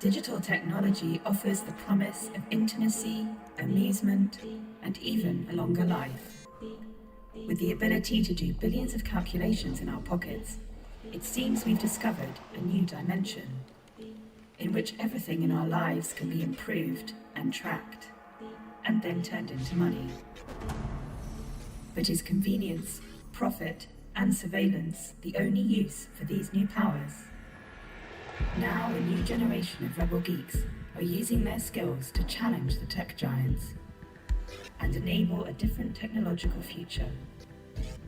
Digital technology offers the promise of intimacy, amusement, and even a longer life. With the ability to do billions of calculations in our pockets, it seems we've discovered a new dimension in which everything in our lives can be improved and tracked, and then turned into money. But is convenience, profit, and surveillance the only use for these new powers? Now a new generation of rebel geeks are using their skills to challenge the tech giants and enable a different technological future,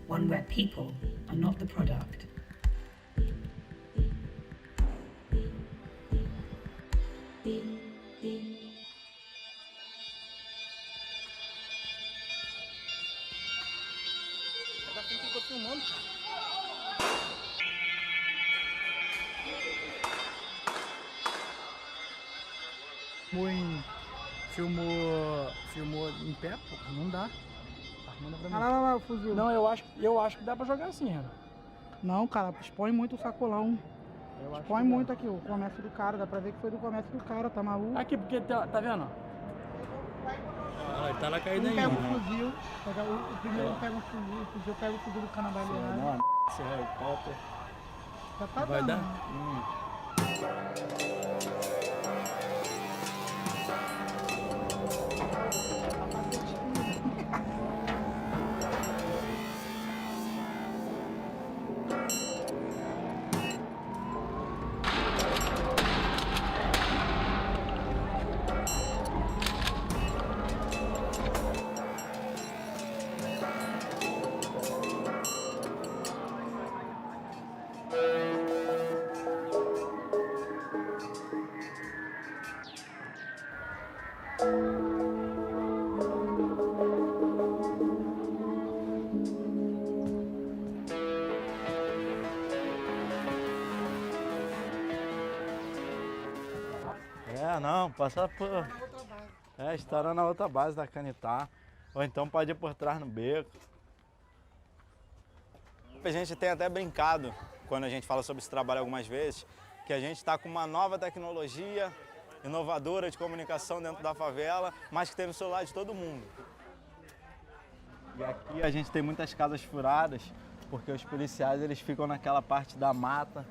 one where people are not the product. Filmou em pé, pô, não dá. Manda pra mim. Não, fuzil. Não, eu acho que dá pra jogar assim, cara. Não, cara, expõe muito o sacolão. Expõe muito aqui o comércio do cara, dá pra ver que foi do comércio do cara, tá maluco? Aqui, porque tá vendo? Ele tá na caída ainda. Pega um fuzil, o primeiro pega um fuzil, o fuzil pega o fuzil do cana baleado. Não, esse helicóptero. Já tá Vai dando. dar? Não, passar por... estará na outra base da Canitá. Ou então pode ir por trás no beco. A gente tem até brincado, quando a gente fala sobre esse trabalho algumas vezes, que a gente está com uma nova tecnologia inovadora de comunicação dentro da favela, mas que tem no celular de todo mundo. E aqui a gente tem muitas casas furadas, porque os policiais eles ficam naquela parte da mata,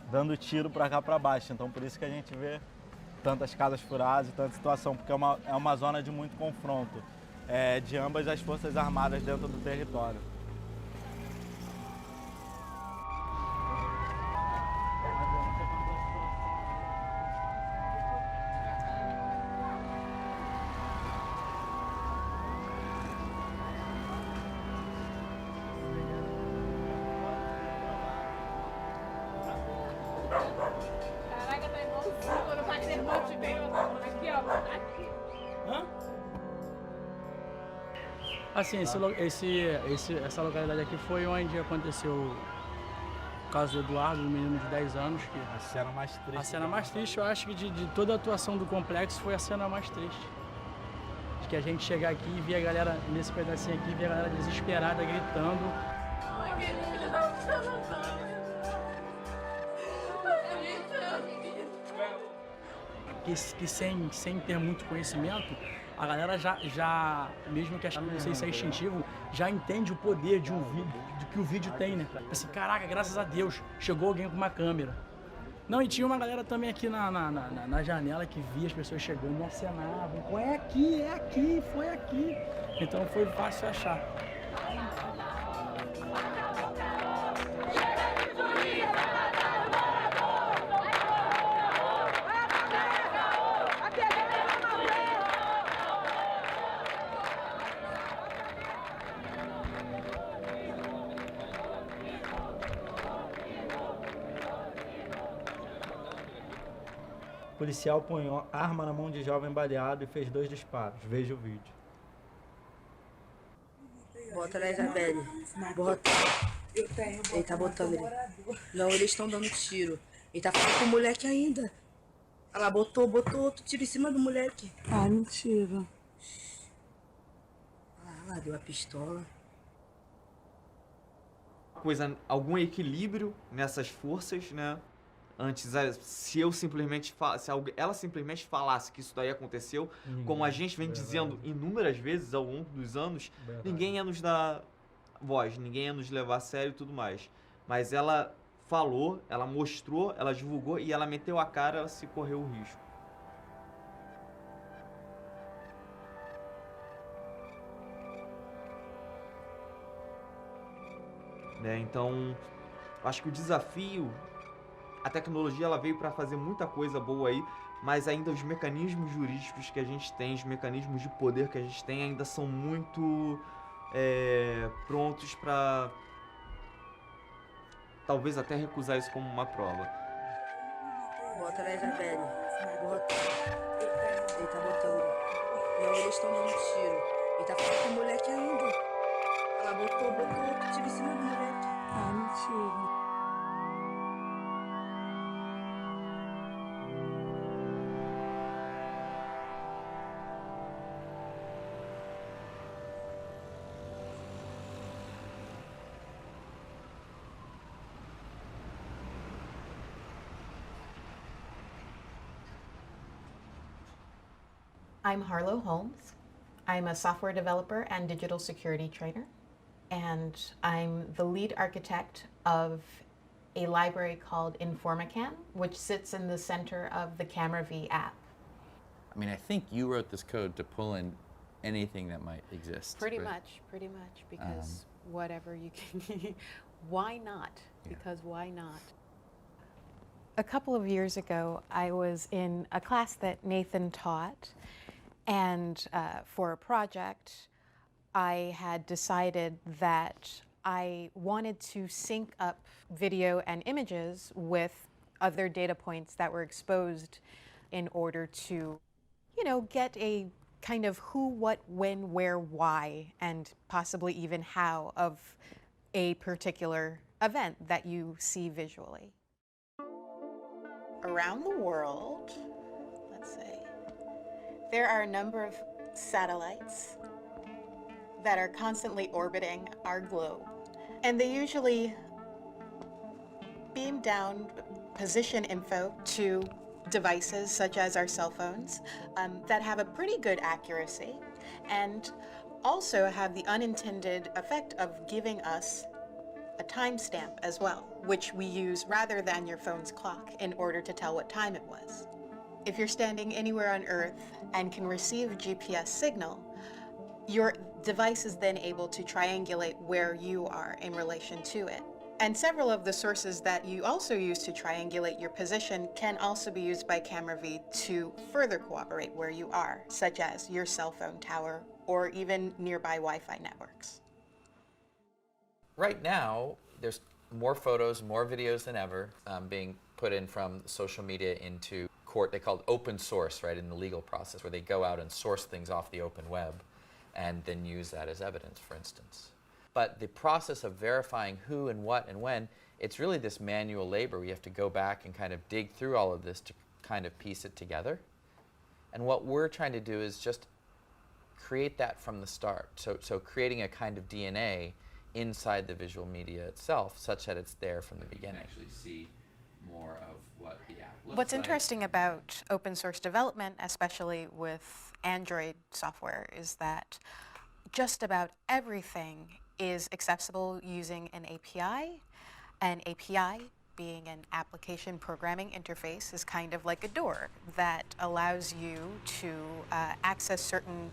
dando tiro para cá para baixo. Então por isso que a gente vê tantas casas furadas e tanta situação, porque é uma zona de muito confronto de ambas as forças armadas dentro do território. Caraca, tá igualzinho quando vai ter monte bem aqui, ó. Aqui. Hã? Assim, essa localidade aqui foi onde aconteceu o caso do Eduardo, um menino de 10 anos. A cena mais triste. A cena mais triste, eu acho que de toda a atuação do complexo foi a cena mais triste. De que a gente chegar aqui e ver a galera, nesse pedacinho aqui, ver a galera desesperada, gritando. Aquele filho da puta. Que sem ter muito conhecimento, a galera já mesmo que achando que não sei se é instintivo, já entende o poder de um vídeo, do que o vídeo tem, né? Assim, caraca, graças a Deus, chegou alguém com uma câmera. Não, e tinha uma galera também aqui na janela que via as pessoas chegando e acenavam. É aqui, foi aqui. Então foi fácil achar. O policial põe arma na mão de jovem baleado e fez 2 disparos. Veja o vídeo. Bota na Isabelle. Bota. Ele tá botando ele. Não, eles estão dando tiro. Ele tá falando com o moleque ainda. Olha lá, botou outro tiro em cima do moleque. Ah, mentira. Olha lá, deu a pistola. Algum equilíbrio nessas forças, né? Antes, se eu simplesmente ela simplesmente falasse que isso daí aconteceu, como a gente vem dizendo inúmeras vezes ao longo dos anos, ninguém ia nos dar voz, ninguém ia nos levar a sério e tudo mais. Mas ela falou, ela mostrou, ela divulgou e ela meteu a cara se correu o risco. Então, acho que o desafio, a tecnologia ela veio para fazer muita coisa boa aí, mas ainda os mecanismos jurídicos que a gente tem, os mecanismos de poder que a gente tem ainda são muito prontos para talvez até recusar isso como uma prova. Bota na Isabelle. Bota. Ele tá botando. Não, eles estão dando tiro. Ele tá falando com o moleque ainda. Ela botou outro tiro em cima do moleque. Ah, mentira. I'm Harlow Holmes. I'm a software developer and digital security trainer, and I'm the lead architect of a library called Informacam, which sits in the center of the Camera V app. I mean, I think you wrote this code to pull in anything that might exist. Pretty much, because whatever you can, why not? Yeah. Because why not? A couple of years ago, I was in a class that Nathan taught, and for a project, I had decided that I wanted to sync up video and images with other data points that were exposed in order to, get a kind of who, what, when, where, why, and possibly even how of a particular event that you see visually. Around the world, let's say, there are a number of satellites that are constantly orbiting our globe, and they usually beam down position info to devices such as our cell phones that have a pretty good accuracy and also have the unintended effect of giving us a timestamp as well, which we use rather than your phone's clock in order to tell what time it was. If you're standing anywhere on Earth and can receive a GPS signal, your device is then able to triangulate where you are in relation to it. And several of the sources that you also use to triangulate your position can also be used by Camera V to further corroborate where you are, such as your cell phone tower or even nearby Wi-Fi networks. Right now, there's more photos, more videos than ever being put in from social media into court. They call it open source, right, in the legal process, where they go out and source things off the open web and then use that as evidence, for instance. But the process of verifying who and what and when, it's really this manual labor. We have to go back and kind of dig through all of this to kind of piece it together. And what we're trying to do is just create that from the start. So creating a kind of DNA inside the visual media itself, such that it's there from the beginning. You can actually see more of what the app looks What's like. interesting about open source development, especially with Android software, is that just about everything is accessible using an API. An API, being an application programming interface, is kind of like a door that allows you to access certain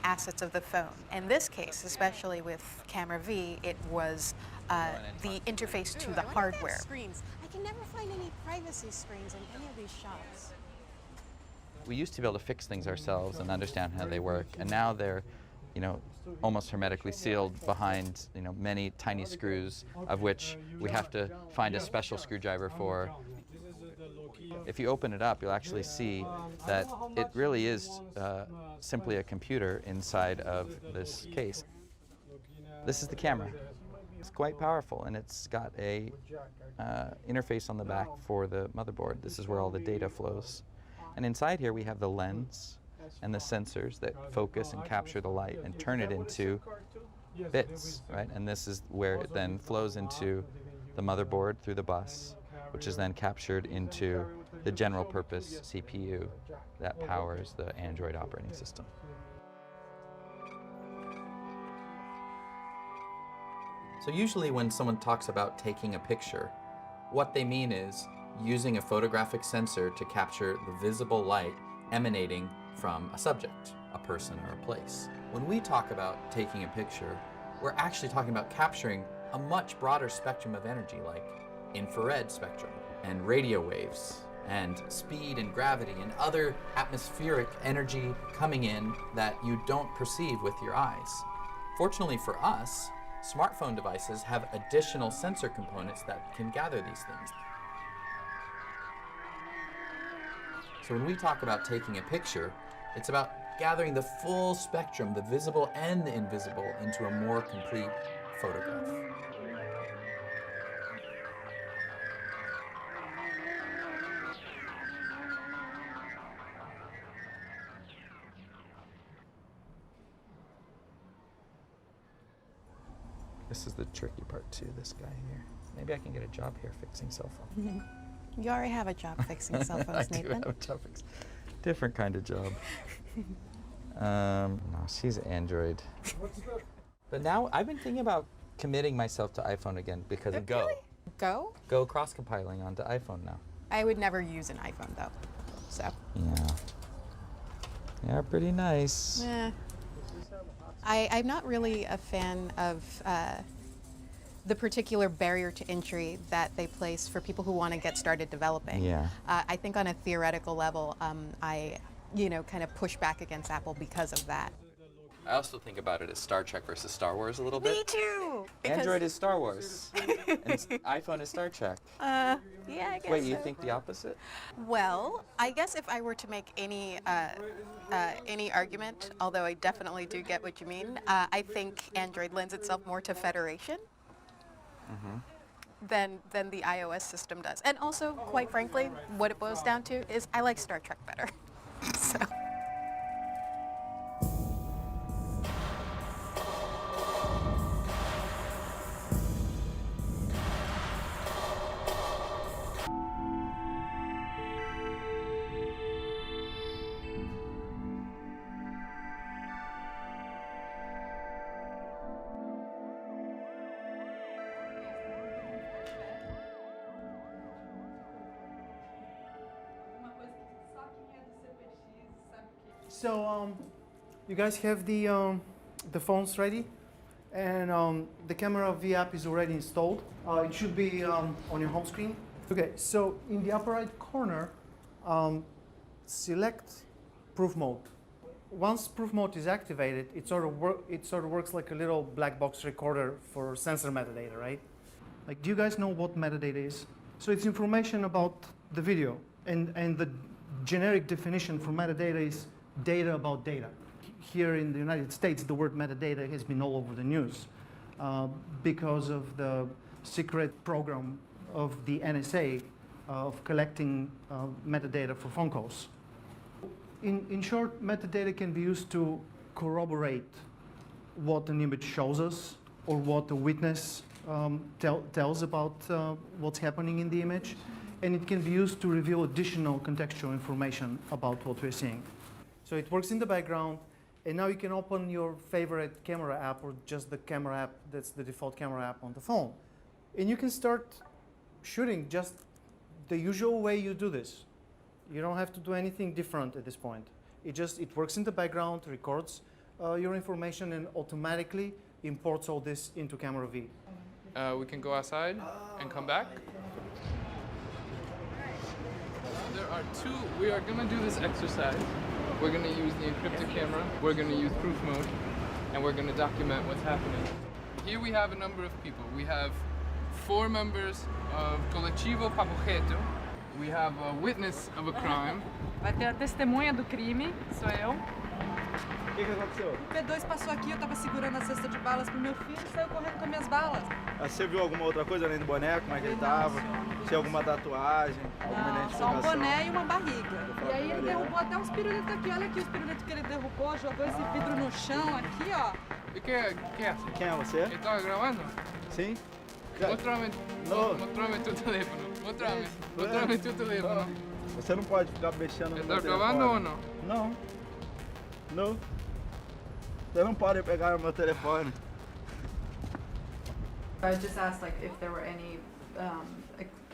assets of the phone. In this case, especially with Camera V, it was the interface to the hardware. Screens. I can never find any privacy screens in any of these shops. We used to be able to fix things ourselves and understand how they work, and now they're, almost hermetically sealed behind, many tiny screws, of which we have to find a special screwdriver for. If you open it up, you'll actually see that it really is simply a computer inside of this case. This is the camera. It's quite powerful, and it's got a interface on the back for the motherboard. This is where all the data flows. And inside here we have the lens and the sensors that focus and capture the light and turn it into bits, right? And this is where it then flows into the motherboard through the bus, which is then captured into the general purpose CPU that powers the Android operating system. So usually when someone talks about taking a picture, what they mean is using a photographic sensor to capture the visible light emanating from a subject, a person or a place. When we talk about taking a picture, we're actually talking about capturing a much broader spectrum of energy, like infrared spectrum and radio waves and speed and gravity and other atmospheric energy coming in that you don't perceive with your eyes. Fortunately for us, smartphone devices have additional sensor components that can gather these things. So when we talk about taking a picture, it's about gathering the full spectrum, the visible and the invisible, into a more complete photograph. This is the tricky part too, this guy here. Maybe I can get a job here fixing cell phones. You already have a job fixing cell phones, I do Nathan. have a job fixing. Different kind of job. No, she's Android. But now I've been thinking about committing myself to iPhone again because of Go. Really? Go? Go cross-compiling onto iPhone now. I would never use an iPhone though, so. Yeah. Yeah, pretty nice. I'm not really a fan of the particular barrier to entry that they place for people who want to get started developing. Yeah. I think on a theoretical level, I, kind of push back against Apple because of that. I also think about it as Star Trek versus Star Wars a little bit. Me too! Android is Star Wars, and iPhone is Star Trek. Yeah, I guess Wait, you so. think the opposite? Well, I guess if I were to make any argument, although I definitely do get what you mean, I think Android lends itself more to federation than the iOS system does. And also, quite frankly, what it boils down to is I like Star Trek better. So. So you guys have the phones ready, and the camera V app is already installed. It should be on your home screen. Okay, so in the upper right corner, select proof mode. Once proof mode is activated, it sort of works like a little black box recorder for sensor metadata, right? Like, do you guys know what metadata is? So it's information about the video, and the generic definition for metadata is data about data. Here in the United States, the word metadata has been all over the news because of the secret program of the NSA of collecting metadata for phone calls. In short, metadata can be used to corroborate what an image shows us or what a witness tells about what's happening in the image, and it can be used to reveal additional contextual information about what we're seeing. So it works in the background, and now you can open your favorite camera app or just the camera app that's the default camera app on the phone. And you can start shooting just the usual way you do this. You don't have to do anything different at this point. It works in the background, records your information, and automatically imports all this into Camera V. We can go outside and come back. There are two. We are going to do this exercise. We're going to use the encrypted camera. We're going to use proof mode, and we're going to document what's happening. Here we have a number of people. We have 4 members of Coletivo Papo Reto. We have a witness of a crime. Vai ter a testemunha do crime, sou eu. O que aconteceu? O P2 passou aqui, eu tava segurando a cesta de balas pro meu filho e saiu correndo com as minhas balas. Você viu alguma outra coisa além do boneco? Como é que ele tava? Tinha alguma tatuagem? Alguma identificação? Só um boné e uma barriga. E aí ele derrubou até uns pirulitos aqui. Olha aqui os pirulitos que ele derrubou, jogou esse vidro no chão aqui, ó. E quem é? Quem é você? Ele tava gravando? Sim. Mostrame tu teléfono. Mostrame tu teléfono. Você não pode ficar mexendo no meu ¿Estás telefone. grabando o no? Não. Não. Você não pode pegar o meu telefone. I just asked like if there were any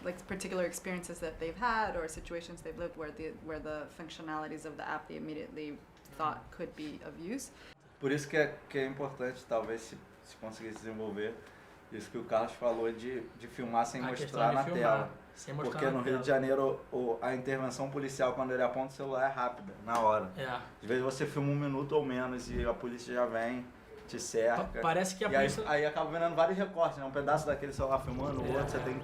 like particular experiences that they've had or situations they've lived where the functionalities of the app they immediately thought could be of use. Por isso que é importante, talvez, se conseguir desenvolver isso que o Carlos falou de filmar sem mostrar na tela. Porque no Rio de Janeiro a intervenção policial, quando ele aponta o celular, é rápida, na hora. Às vezes você filma 1 minuto ou menos e a polícia já vem, te cerca. Parece que a polícia... Aí acaba vendo vários recortes, né? Um pedaço daquele celular filmando, o outro você tem...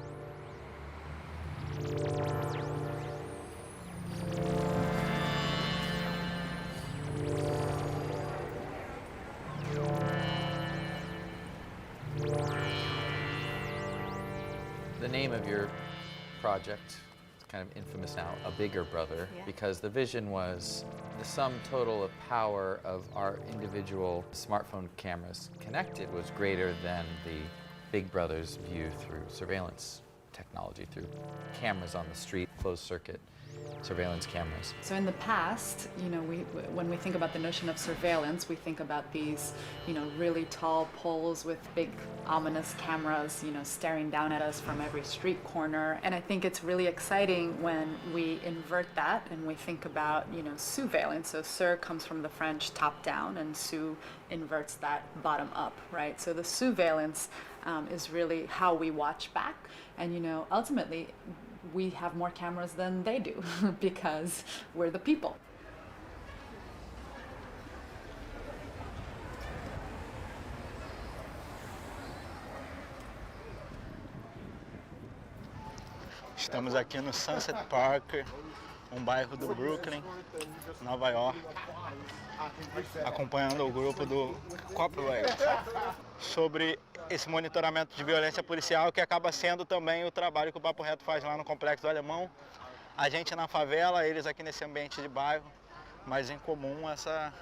The name of your project is kind of infamous now, A Bigger Brother, because the vision was the sum total of power of our individual smartphone cameras connected was greater than the Big Brother's view through surveillance technology, through cameras on the street, closed circuit surveillance cameras. So in the past, you know, when we think about the notion of surveillance, we think about these, you know, really tall poles with big ominous cameras, you know, staring down at us from every street corner. And I think it's really exciting when we invert that and we think about, you know, surveillance. So sur comes from the French top down and sous inverts that bottom up, right? So the surveillance is really how we watch back. And, you know, ultimately, we have more cameras than they do because we're the people. Estamos aqui no Sunset Park, bairro do Brooklyn, Nova York, acompanhando o grupo do Copyright sobre esse monitoramento de violência policial, que acaba sendo também o trabalho que o Papo Reto faz lá no Complexo do Alemão. A gente na favela, eles aqui nesse ambiente de bairro, mas em comum essa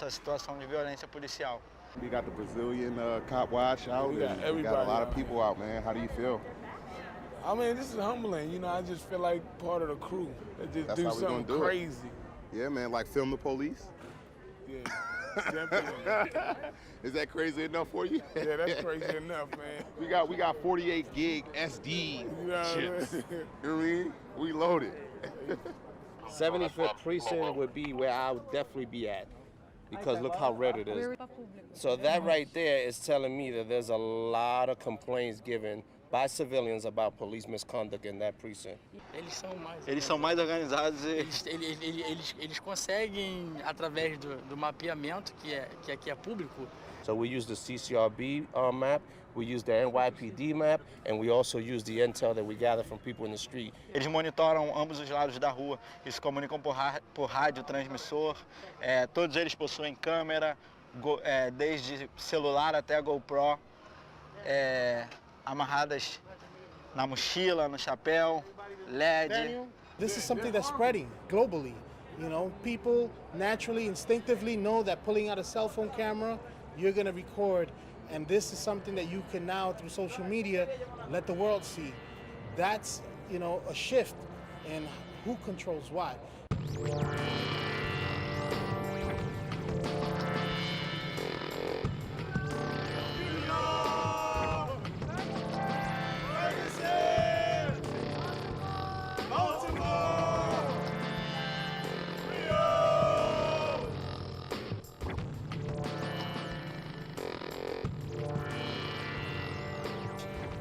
situação de violência policial. We got the Brazilian cop watch out. We got a lot of people out, man. How do you feel? I mean, this is humbling. You know, I just feel like part of the crew that just do something crazy. Yeah, man, like film the police? Yeah, definitely. Is that crazy enough for you? Yeah, that's crazy enough, man. We got 48 gig SD you know chips. You know what I mean? We loaded. 75th precinct would be where I would definitely be at, because look how red it is. So that right there is telling me that there's a lot of complaints given by civilians about police misconduct in that precinct. Eles são mais organizados e... Eles conseguem, através do mapeamento, que aqui é público. So we use the CCRB map, we use the NYPD map, and we also use the intel that we gather from people in the street. Eles monitoram ambos os lados da rua, eles comunicam por rádio transmissor, todos eles possuem câmera, desde celular até a GoPro, amarradas na mochila, no chapéu, LED. This is something that's spreading globally. You know, people naturally, instinctively know that pulling out a cell phone camera, you're going to record. And this is something that you can now, through social media, let the world see. That's, you know, a shift in who controls what.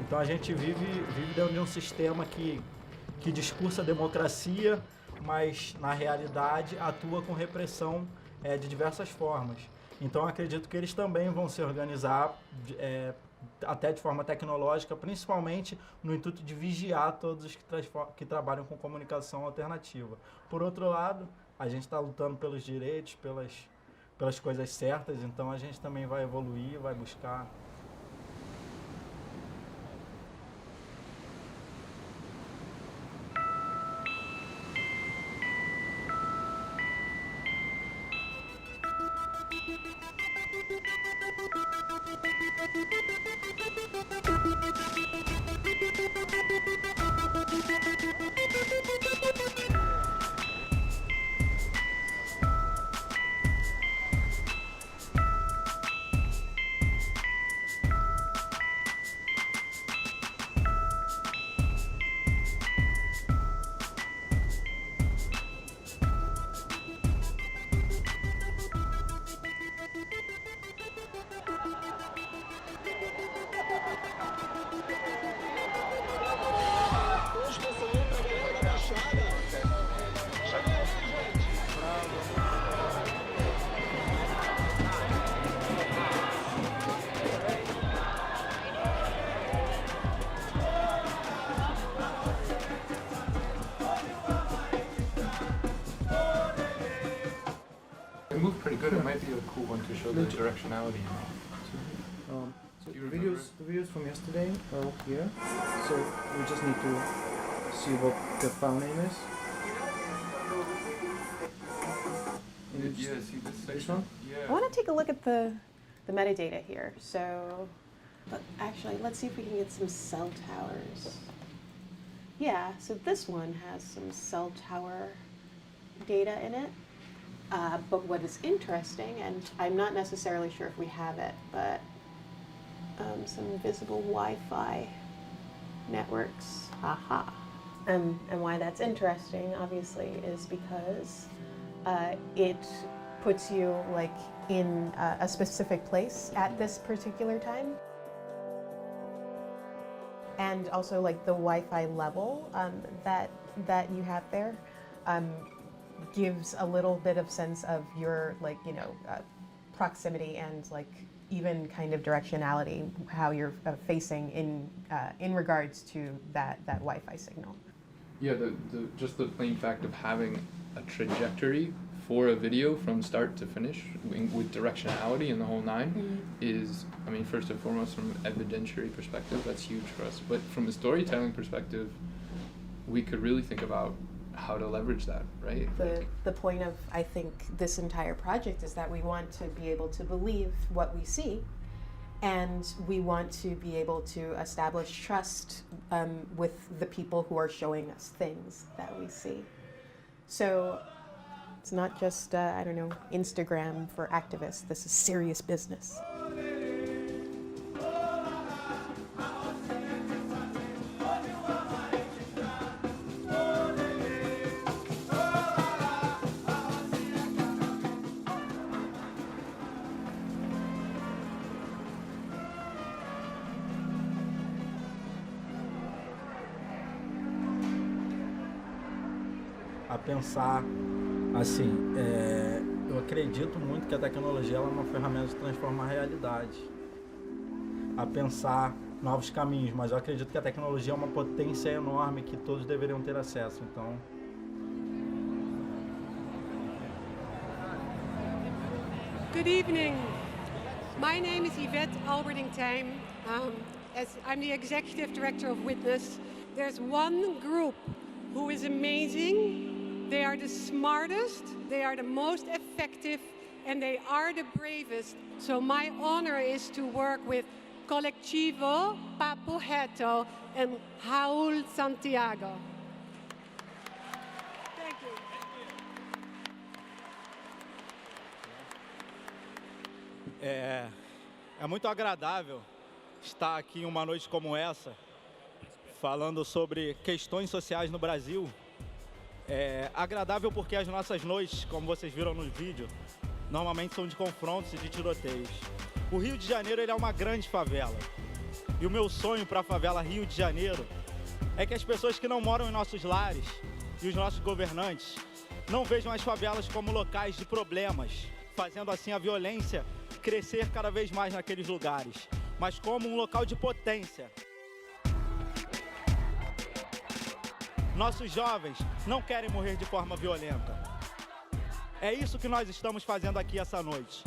Então a gente vive dentro de um sistema que discursa a democracia, mas na realidade atua com repressão de diversas formas. Então acredito que eles também vão se organizar até de forma tecnológica, principalmente no intuito de vigiar todos os que trabalham com comunicação alternativa. Por outro lado, a gente está lutando pelos direitos, pelas coisas certas, então a gente também vai evoluir, vai buscar. Thank you. move pretty good. It might be a cool one to show the directionality. So the videos from yesterday are up here. So we just need to see what the file name is. Yeah, see this section? This one? Yeah. I want to take a look at the metadata here. So, actually, let's see if we can get some cell towers. Yeah, so this one has some cell tower data in it. But what is interesting, and I'm not necessarily sure if we have it, but some visible Wi-Fi networks. Aha. And why that's interesting, obviously, is because it puts you like in a specific place at this particular time. And also like the Wi-Fi level that you have there gives a little bit of sense of your proximity and like even kind of directionality, how you're facing in regards to that Wi-Fi signal. Yeah, just the plain fact of having a trajectory for a video from start to finish with directionality and the whole nine is, I mean, first and foremost from an evidentiary perspective, that's huge for us. But from a storytelling perspective, we could really think about how to leverage that, right? The point of, I think, this entire project is that we want to be able to believe what we see, and we want to be able to establish trust with the people who are showing us things that we see. So it's not just, I don't know, Instagram for activists. This is serious business. A pensar, assim, eu acredito muito que a tecnologia ela é uma ferramenta de transformar a realidade. A pensar novos caminhos, mas eu acredito que a tecnologia é uma potência enorme que todos deveriam ter acesso, então... Good evening. My name is Yvette Alberting-Tijm. I'm the Executive Director of Witness. There's one group who is amazing. They are the smartest, they are the most effective, and they are the bravest. So my honor is to work with Colectivo Papo Reto and Raul Santiago. Thank you. É muito agradável estar aqui em uma noite como essa, falando sobre questões sociais no Brasil. É agradável porque as nossas noites, como vocês viram no vídeo, normalmente são de confrontos e de tiroteios. O Rio de Janeiro ele é uma grande favela. E o meu sonho para a favela Rio de Janeiro é que as pessoas que não moram em nossos lares e os nossos governantes não vejam as favelas como locais de problemas, fazendo assim a violência crescer cada vez mais naqueles lugares, mas como um local de potência. Nossos jovens não querem morrer de forma violenta. É isso que nós estamos fazendo aqui essa noite.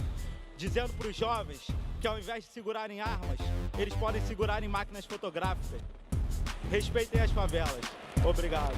Dizendo para os jovens que ao invés de segurarem armas, eles podem segurar em máquinas fotográficas. Respeitem as favelas. Obrigado.